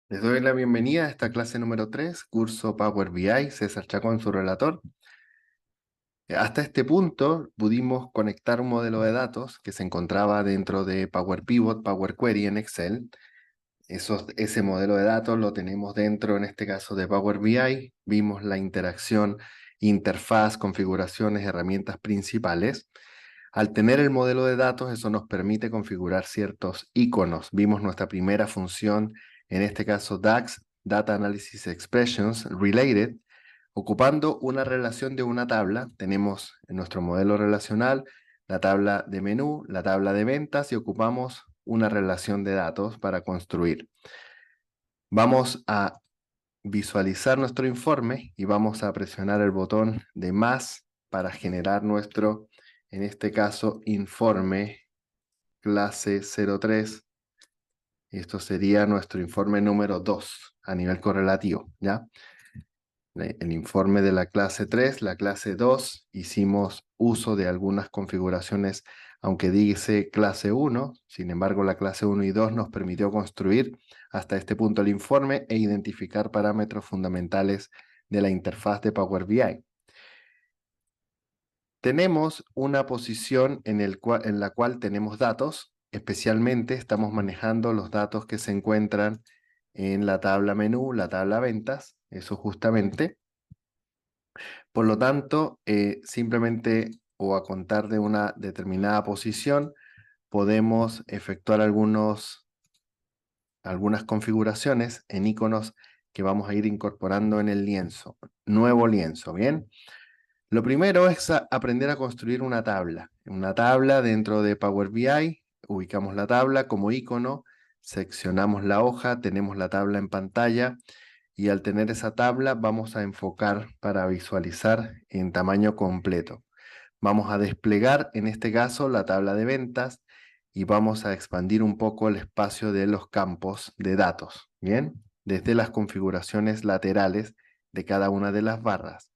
Les doy la bienvenida a esta clase número 3, curso Power BI, César Chacón, su relator. Hasta este punto pudimos conectar un modelo de datos que se encontraba dentro de Power Pivot, Power Query en Excel. Ese modelo de datos lo tenemos dentro, en este caso, de Power BI. Vimos la interacción, interfaz, configuraciones, herramientas principales. Al tener el modelo de datos, eso nos permite configurar ciertos iconos. Vimos nuestra primera función, en este caso DAX, Data Analysis Expressions Related, ocupando una relación de una tabla. Tenemos en nuestro modelo relacional la tabla de menú, la tabla de ventas y ocupamos una relación de datos para construir. Vamos a visualizar nuestro informe y vamos a presionar el botón de más para generar nuestro, en este caso, informe clase 03. Esto sería nuestro informe número 2 a nivel correlativo, ¿ya? El informe de la clase 3, la clase 2, hicimos uso de algunas configuraciones, aunque dice clase 1, sin embargo la clase 1 y 2 nos permitió construir hasta este punto el informe e identificar parámetros fundamentales de la interfaz de Power BI. Tenemos una posición en la cual tenemos datos, especialmente estamos manejando los datos que se encuentran en la tabla menú, la tabla ventas, eso justamente. Por lo tanto, simplemente o a contar de una determinada posición, podemos efectuar algunas configuraciones en iconos que vamos a ir incorporando en el lienzo. Nuevo lienzo, ¿bien? Lo primero es aprender a construir una tabla. Una tabla dentro de Power BI, ubicamos la tabla como icono, seccionamos la hoja, tenemos la tabla en pantalla y al tener esa tabla vamos a enfocar para visualizar en tamaño completo. Vamos a desplegar en este caso la tabla de ventas y vamos a expandir un poco el espacio de los campos de datos, ¿bien? Desde las configuraciones laterales de cada una de las barras.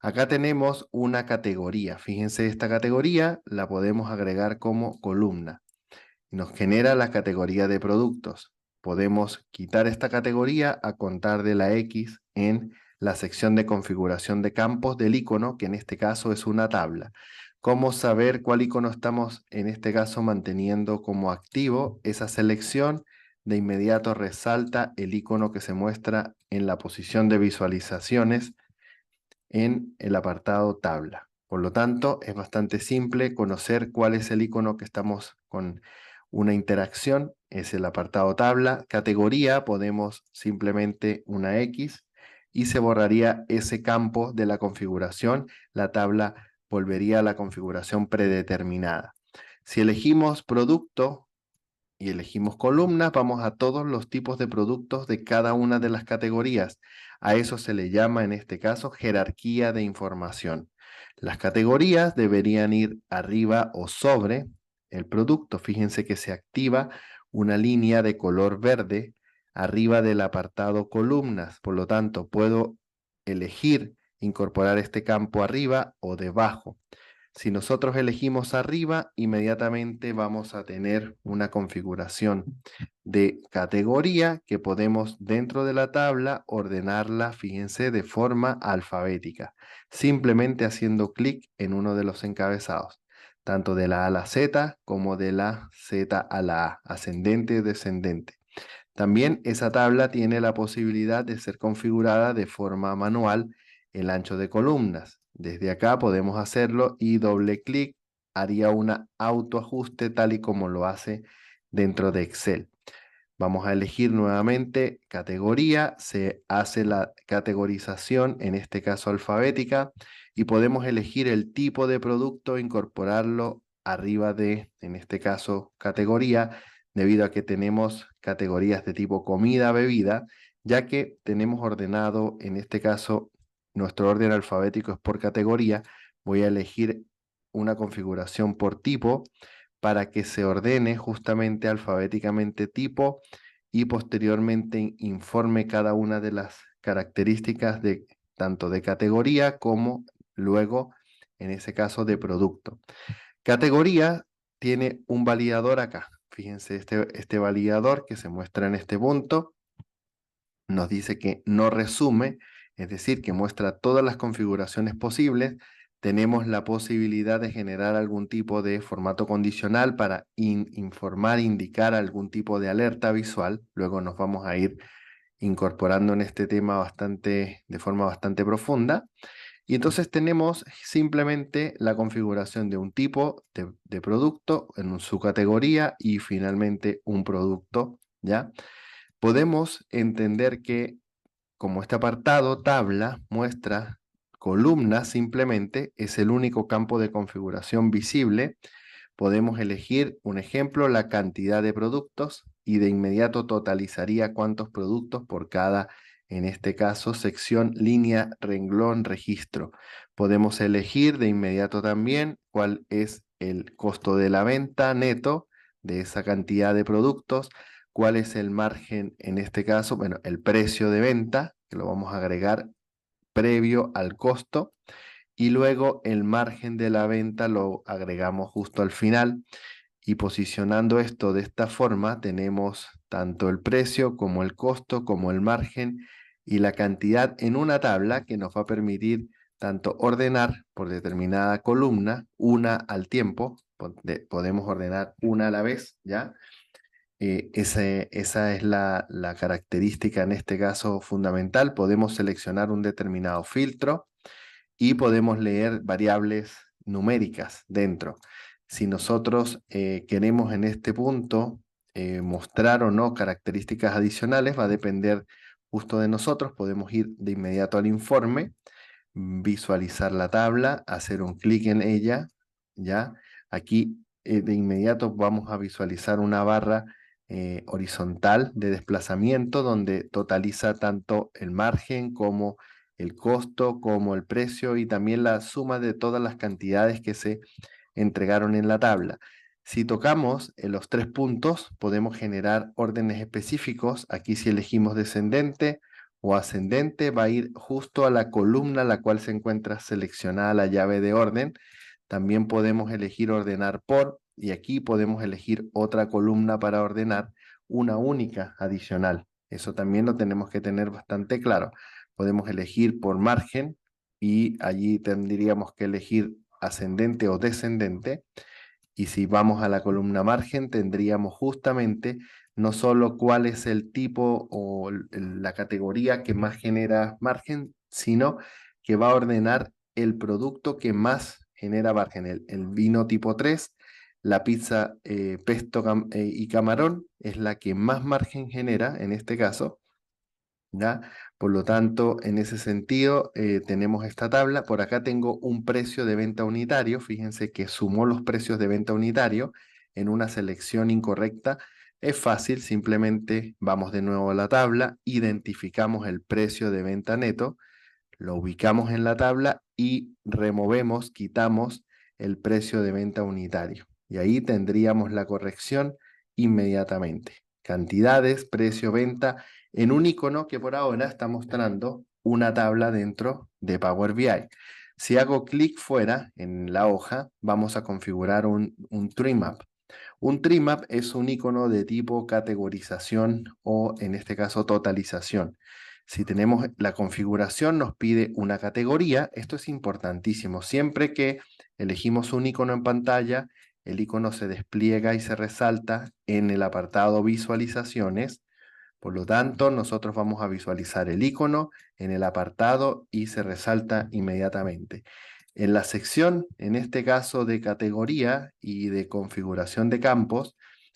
Acá tenemos una categoría. Fíjense, esta categoría la podemos agregar como columna. Nos genera la categoría de productos. Podemos quitar esta categoría a contar de la X en la sección de configuración de campos del icono, que en este caso es una tabla. ¿Cómo saber cuál icono estamos en este caso manteniendo como activo? Esa selección de inmediato resalta el icono que se muestra en la posición de visualizaciones en el apartado tabla. Por lo tanto, es bastante simple conocer cuál es el icono que estamos con una interacción, es el apartado tabla. Categoría, podemos simplemente una X y se borraría ese campo de la configuración. La tabla volvería a la configuración predeterminada. Si elegimos producto y elegimos columnas, vamos a todos los tipos de productos de cada una de las categorías. A eso se le llama en este caso jerarquía de información. Las categorías deberían ir arriba o sobre el producto. Fíjense que se activa una línea de color verde arriba del apartado columnas. Por lo tanto, puedo elegir incorporar este campo arriba o debajo. Si nosotros elegimos arriba, inmediatamente vamos a tener una configuración de categoría que podemos dentro de la tabla ordenarla, fíjense, de forma alfabética, simplemente haciendo clic en uno de los encabezados, tanto de la A a la Z como de la Z a la A, ascendente y descendente. También esa tabla tiene la posibilidad de ser configurada de forma manual el ancho de columnas. Desde acá podemos hacerlo y doble clic haría un autoajuste tal y como lo hace dentro de Excel. Vamos a elegir nuevamente categoría, se hace la categorización, en este caso alfabética, y podemos elegir el tipo de producto, incorporarlo arriba de, en este caso, categoría, debido a que tenemos categorías de tipo comida, bebida, ya que tenemos ordenado, en este caso, nuestro orden alfabético es por categoría, voy a elegir una configuración por tipo para que se ordene justamente alfabéticamente tipo y posteriormente informe cada una de las características de tanto de categoría como luego, en ese caso, de producto. Categoría tiene un validador acá. Fíjense este validador que se muestra en este punto. nos dice que no resume, es decir, que muestra todas las configuraciones posibles. Tenemos la posibilidad de generar algún tipo de formato condicional para informar, indicar algún tipo de alerta visual. Luego nos vamos a ir incorporando en este tema de forma bastante profunda. Y entonces tenemos simplemente la configuración de un tipo de producto en su categoría y finalmente un producto, ¿ya? Podemos entender que como este apartado, tabla, muestra, columna simplemente es el único campo de configuración visible. Podemos elegir un ejemplo, la cantidad de productos y de inmediato totalizaría cuántos productos por cada, en este caso, sección, línea, renglón, registro. Podemos elegir de inmediato también cuál es el costo de la venta neto de esa cantidad de productos, cuál es el margen, en este caso, bueno, el precio de venta, que lo vamos a agregar previo al costo, y luego el margen de la venta lo agregamos justo al final. Y posicionando esto de esta forma, tenemos tanto el precio como el costo, como el margen y la cantidad en una tabla que nos va a permitir tanto ordenar por determinada columna, una al tiempo, podemos ordenar una a la vez, ¿ya? Esa es la característica en este caso fundamental. Podemos seleccionar un determinado filtro y podemos leer variables numéricas dentro. Si nosotros queremos en este punto mostrar o no características adicionales, va a depender justo de nosotros. Podemos ir de inmediato al informe, visualizar la tabla, hacer un clic en ella, ¿ya? Aquí de inmediato vamos a visualizar una barra horizontal de desplazamiento donde totaliza tanto el margen como el costo, como el precio y también la suma de todas las cantidades que se entregaron en la tabla. Si tocamos en los 3 puntos, podemos generar órdenes específicos. Aquí si elegimos descendente o ascendente, va a ir justo a la columna a la cual se encuentra seleccionada la llave de orden. También podemos elegir ordenar por, y aquí podemos elegir otra columna para ordenar una única adicional. Eso también lo tenemos que tener bastante claro. Podemos elegir por margen y allí tendríamos que elegir ascendente o descendente. Y si vamos a la columna margen, tendríamos justamente no solo cuál es el tipo o la categoría que más genera margen, sino que va a ordenar el producto que más genera margen. El vino tipo 3, la pizza pesto y camarón es la que más margen genera en este caso, ¿ya? Por lo tanto, en ese sentido, tenemos esta tabla. Por acá tengo un precio de venta unitario. Fíjense que sumó los precios de venta unitario en una selección incorrecta. Es fácil, simplemente vamos de nuevo a la tabla, identificamos el precio de venta neto, lo ubicamos en la tabla y removemos, quitamos el precio de venta unitario. Y ahí tendríamos la corrección inmediatamente. Cantidades, precio, venta, en un icono que por ahora está mostrando una tabla dentro de Power BI. Si hago clic fuera en la hoja, vamos a configurar un tree map. Un tree map es un icono de tipo categorización o en este caso totalización. Si tenemos la configuración, nos pide una categoría. Esto es importantísimo. Siempre que elegimos un icono en pantalla, el icono se despliega y se resalta en el apartado visualizaciones. Por lo tanto, nosotros vamos a visualizar el icono en el apartado y se resalta inmediatamente. En la sección, en este caso de categoría y de configuración de campos,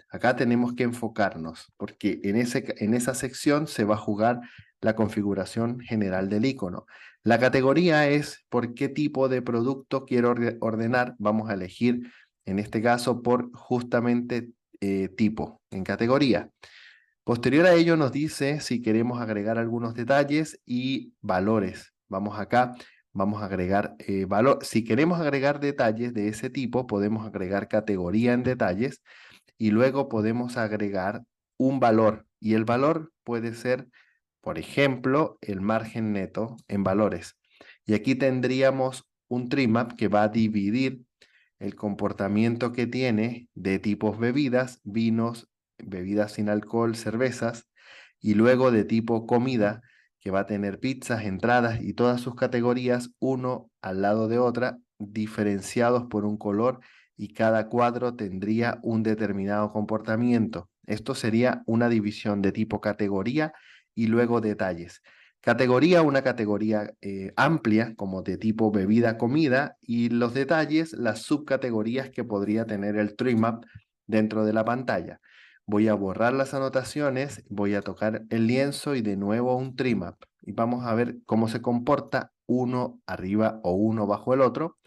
acá tenemos que enfocarnos porque en esa sección se va a jugar la configuración general del icono. La categoría es por qué tipo de producto quiero ordenar. Vamos a elegir, en este caso, por justamente tipo en categoría. Posterior a ello nos dice si queremos agregar algunos detalles y valores. Vamos acá, vamos a agregar valor. Si queremos agregar detalles de ese tipo, podemos agregar categoría en detalles y luego podemos agregar un valor. Y el valor puede ser, por ejemplo, el margen neto en valores. Y aquí tendríamos un trimap que va a dividir el comportamiento que tiene de tipos bebidas, vinos, bebidas sin alcohol, cervezas, y luego de tipo comida, que va a tener pizzas, entradas y todas sus categorías, uno al lado de otra, diferenciados por un color y cada cuadro tendría un determinado comportamiento. Esto sería una división de tipo categoría y luego detalles. Categoría, una categoría amplia como de tipo bebida, comida y los detalles, las subcategorías que podría tener el TreeMap dentro de la pantalla. Voy a borrar las anotaciones, voy a tocar el lienzo y de nuevo un TreeMap. Y vamos a ver cómo se comporta uno arriba o uno bajo el otro.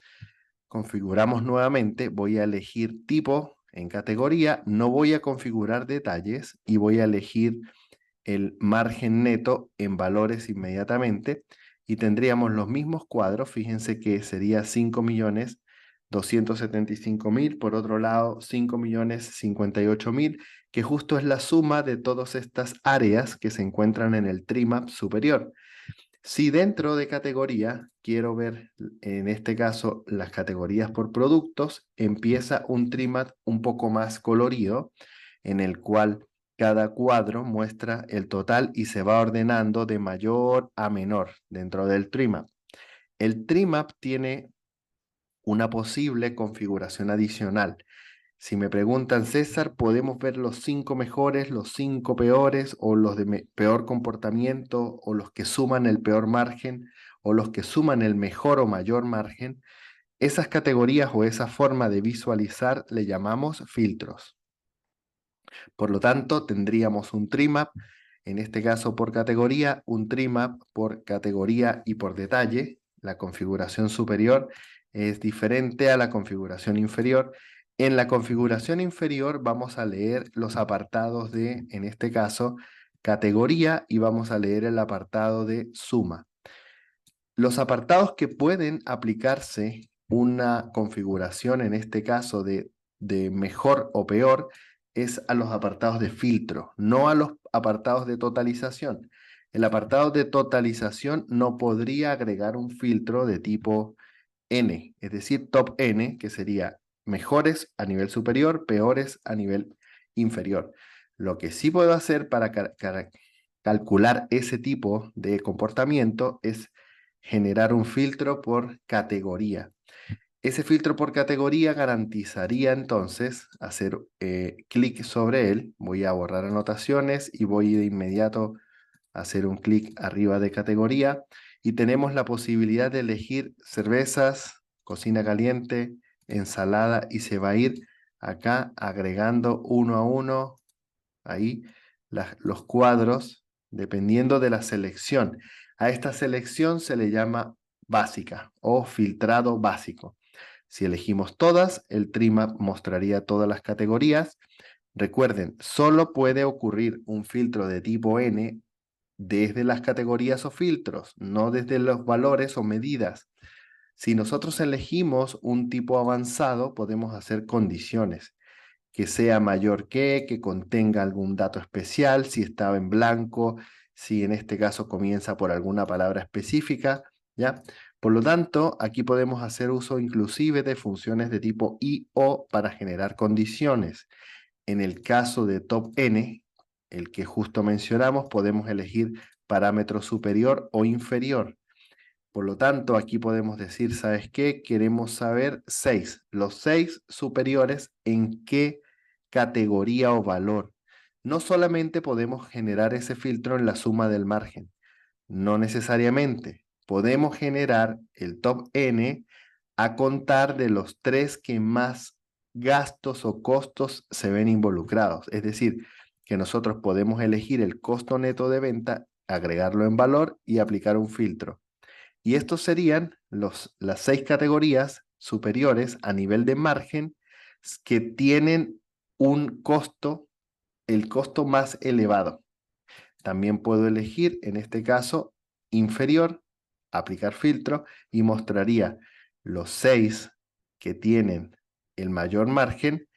Configuramos nuevamente, voy a elegir tipo en categoría, no voy a configurar detalles y voy a elegir el margen neto en valores inmediatamente y tendríamos los mismos cuadros. Fíjense que sería 5.275.000, por otro lado 5.058.000, que justo es la suma de todas estas áreas que se encuentran en el TreeMap superior. Si dentro de categoría quiero ver, en este caso, las categorías por productos, empieza un TreeMap un poco más colorido, en el cual cada cuadro muestra el total y se va ordenando de mayor a menor dentro del TreeMap. El TreeMap tiene una posible configuración adicional. Si me preguntan, César, ¿podemos ver los 5 mejores, los 5 peores, o los de peor comportamiento, o los que suman el peor margen, o los que suman el mejor o mayor margen? Esas categorías o esa forma de visualizar le llamamos filtros. Por lo tanto, tendríamos un TreeMap, en este caso por categoría, un TreeMap por categoría y por detalle. La configuración superior es diferente a la configuración inferior. En la configuración inferior vamos a leer los apartados de, en este caso, categoría y vamos a leer el apartado de suma. Los apartados que pueden aplicarse una configuración, en este caso de mejor o peor, es a los apartados de filtro, no a los apartados de totalización. El apartado de totalización no podría agregar un filtro de tipo N, es decir, top N, que sería mejores a nivel superior, peores a nivel inferior. Lo que sí puedo hacer para calcular ese tipo de comportamiento es generar un filtro por categoría. Ese filtro por categoría garantizaría entonces hacer clic sobre él. Voy a borrar anotaciones y voy de inmediato a hacer un clic arriba de categoría y tenemos la posibilidad de elegir cervezas, cocina caliente, ensalada y se va a ir acá agregando uno a uno ahí los cuadros dependiendo de la selección. A esta selección se le llama básica o filtrado básico. Si elegimos todas, el TreeMap mostraría todas las categorías. Recuerden, solo puede ocurrir un filtro de tipo N desde las categorías o filtros, no desde los valores o medidas. Si nosotros elegimos un tipo avanzado, podemos hacer condiciones que sea mayor que contenga algún dato especial, si estaba en blanco, si en este caso comienza por alguna palabra específica, ¿ya? Por lo tanto, aquí podemos hacer uso inclusive de funciones de tipo I o para generar condiciones. En el caso de top n, el que justo mencionamos, podemos elegir parámetro superior o inferior. Por lo tanto, aquí podemos decir, ¿sabes qué? Queremos saber 6, los 6 superiores en qué categoría o valor. No solamente podemos generar ese filtro en la suma del margen, no necesariamente. Podemos generar el top n a contar de los 3 que más gastos o costos se ven involucrados. Es decir, que nosotros podemos elegir el costo neto de venta, agregarlo en valor y aplicar un filtro. Y estos serían las 6 categorías superiores a nivel de margen que tienen un costo, el costo más elevado. También puedo elegir, en este caso, inferior, aplicar filtro y mostraría los 6 que tienen el mayor margen,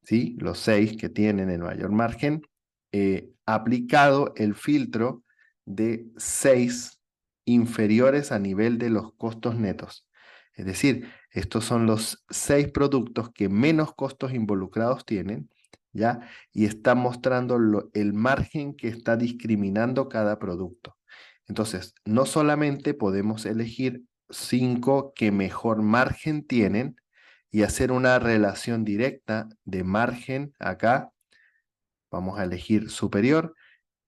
¿sí? Los 6 que tienen el mayor margen, aplicado el filtro de 6 inferiores a nivel de los costos netos. Es decir, estos son los 6 productos que menos costos involucrados tienen ¿ya? Y está mostrando el margen que está discriminando cada producto. Entonces, no solamente podemos elegir 5 que mejor margen tienen y hacer una relación directa de margen acá. Vamos a elegir superior.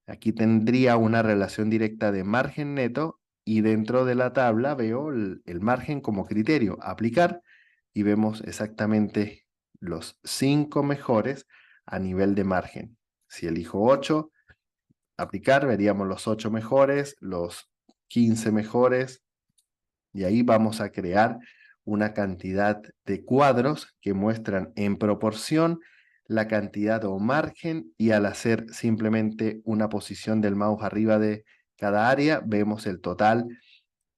Aquí tendría una relación directa de margen neto y dentro de la tabla veo el margen como criterio. Aplicar y vemos exactamente los 5 mejores a nivel de margen. Si elijo 8, aplicar, veríamos los 8 mejores, los 15 mejores, y ahí vamos a crear una cantidad de cuadros que muestran en proporción la cantidad o margen, y al hacer simplemente una posición del mouse arriba de cada área, vemos el total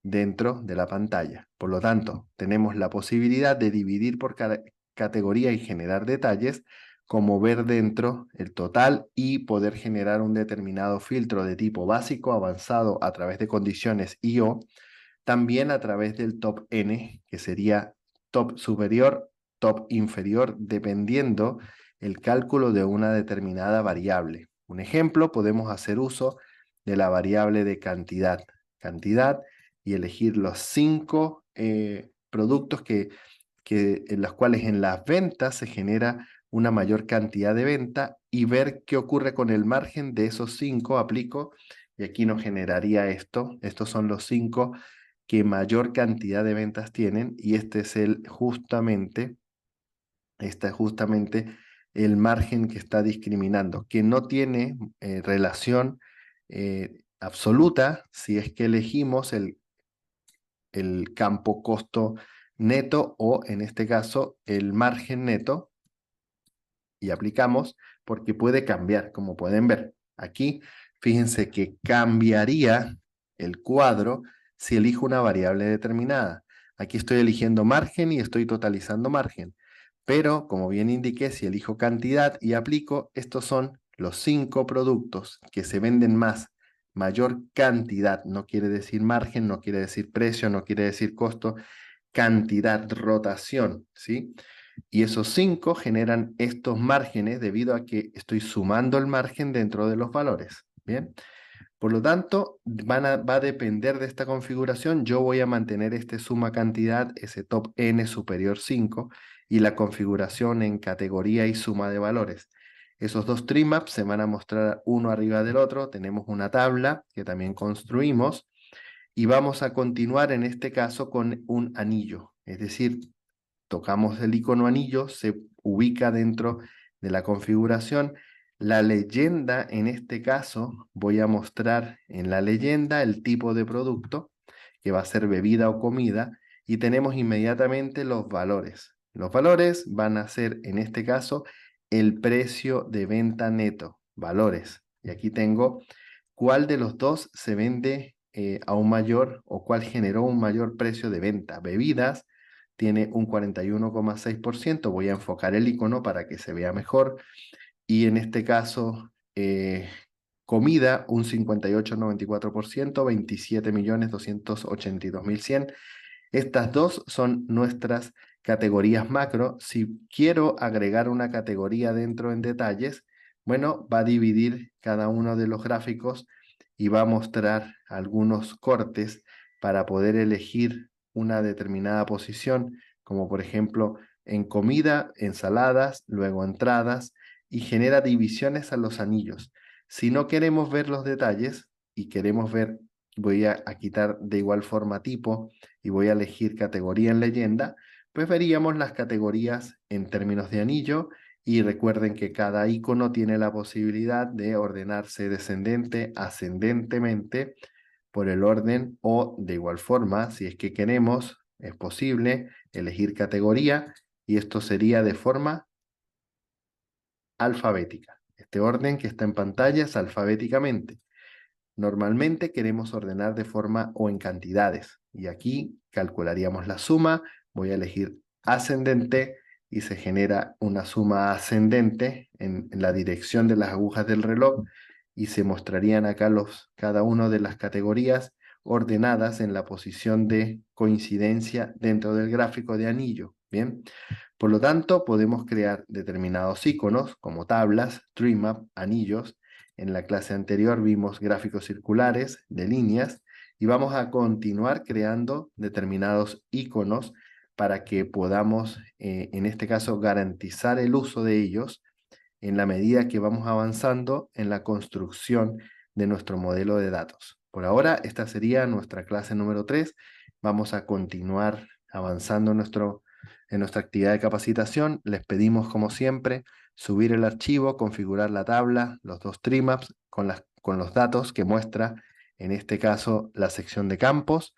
dentro de la pantalla. Por lo tanto, tenemos la posibilidad de dividir por cada categoría y generar detalles, como ver dentro el total y poder generar un determinado filtro de tipo básico, avanzado a través de condiciones I/O, también a través del top N, que sería top superior, top inferior, dependiendo el cálculo de una determinada variable. Un ejemplo, podemos hacer uso de la variable de cantidad. Cantidad, y elegir los 5 productos en los cuales en las ventas se genera una mayor cantidad de venta, y ver qué ocurre con el margen de esos 5. Aplico y aquí nos generaría esto. Estos son los 5 que mayor cantidad de ventas tienen, y este es justamente el margen que está discriminando, que no tiene relación absoluta si es que elegimos el campo costo neto, o en este caso el margen neto, y aplicamos, porque puede cambiar, como pueden ver. Aquí, fíjense que cambiaría el cuadro si elijo una variable determinada. Aquí estoy eligiendo margen y estoy totalizando margen. Pero, como bien indiqué, si elijo cantidad y aplico, estos son los 5 productos que se venden más. Mayor cantidad, no quiere decir margen, no quiere decir precio, no quiere decir costo, cantidad, rotación, ¿sí? Y esos 5 generan estos márgenes debido a que estoy sumando el margen dentro de los valores. Bien, por lo tanto, va a depender de esta configuración. Yo voy a mantener este suma cantidad, ese top N superior 5, y la configuración en categoría y suma de valores. Esos dos trimaps se van a mostrar uno arriba del otro. Tenemos una tabla que también construimos, y vamos a continuar en este caso con un anillo. Es decir, tocamos el icono anillo, se ubica dentro de la configuración. La leyenda, en este caso, voy a mostrar en la leyenda el tipo de producto, que va a ser bebida o comida, y tenemos inmediatamente los valores. Los valores van a ser, en este caso, el precio de venta neto, valores. Y aquí tengo cuál de los dos se vende a un mayor, o cuál generó un mayor precio de venta. Bebidas tiene un 41,6%. Voy a enfocar el icono para que se vea mejor. Y en este caso, comida, un 58,94%, 27.282.100. Estas dos son nuestras categorías macro. Si quiero agregar una categoría dentro en detalles, bueno, va a dividir cada uno de los gráficos y va a mostrar algunos cortes para poder elegir una determinada posición, como por ejemplo en comida, ensaladas, luego entradas, y genera divisiones a los anillos. Si no queremos ver los detalles y queremos ver, voy a quitar de igual forma tipo y voy a elegir categoría en leyenda, pues veríamos las categorías en términos de anillo. Y recuerden que cada icono tiene la posibilidad de ordenarse descendente, ascendentemente, por el orden, o de igual forma, si es que queremos, es posible elegir categoría, y esto sería de forma alfabética. Este orden que está en pantalla es alfabéticamente. Normalmente queremos ordenar de forma o en cantidades, y aquí calcularíamos la suma. Voy a elegir ascendente y se genera una suma ascendente en la dirección de las agujas del reloj, y se mostrarían acá cada una de las categorías ordenadas en la posición de coincidencia dentro del gráfico de anillo. Bien, Por lo tanto, podemos crear determinados iconos como tablas, tree map, anillos. En la clase anterior vimos gráficos circulares de líneas y vamos a continuar creando determinados iconos para que podamos, en este caso, garantizar el uso de ellos en la medida que vamos avanzando en la construcción de nuestro modelo de datos. Por ahora, esta sería nuestra clase número 3. Vamos a continuar avanzando en nuestra actividad de capacitación. Les pedimos, como siempre, subir el archivo, configurar la tabla, los dos trimaps con los datos que muestra, en este caso, la sección de campos,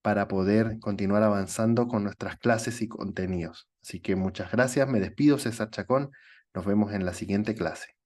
para poder continuar avanzando con nuestras clases y contenidos. Así que muchas gracias, me despido, César Chacón, nos vemos en la siguiente clase.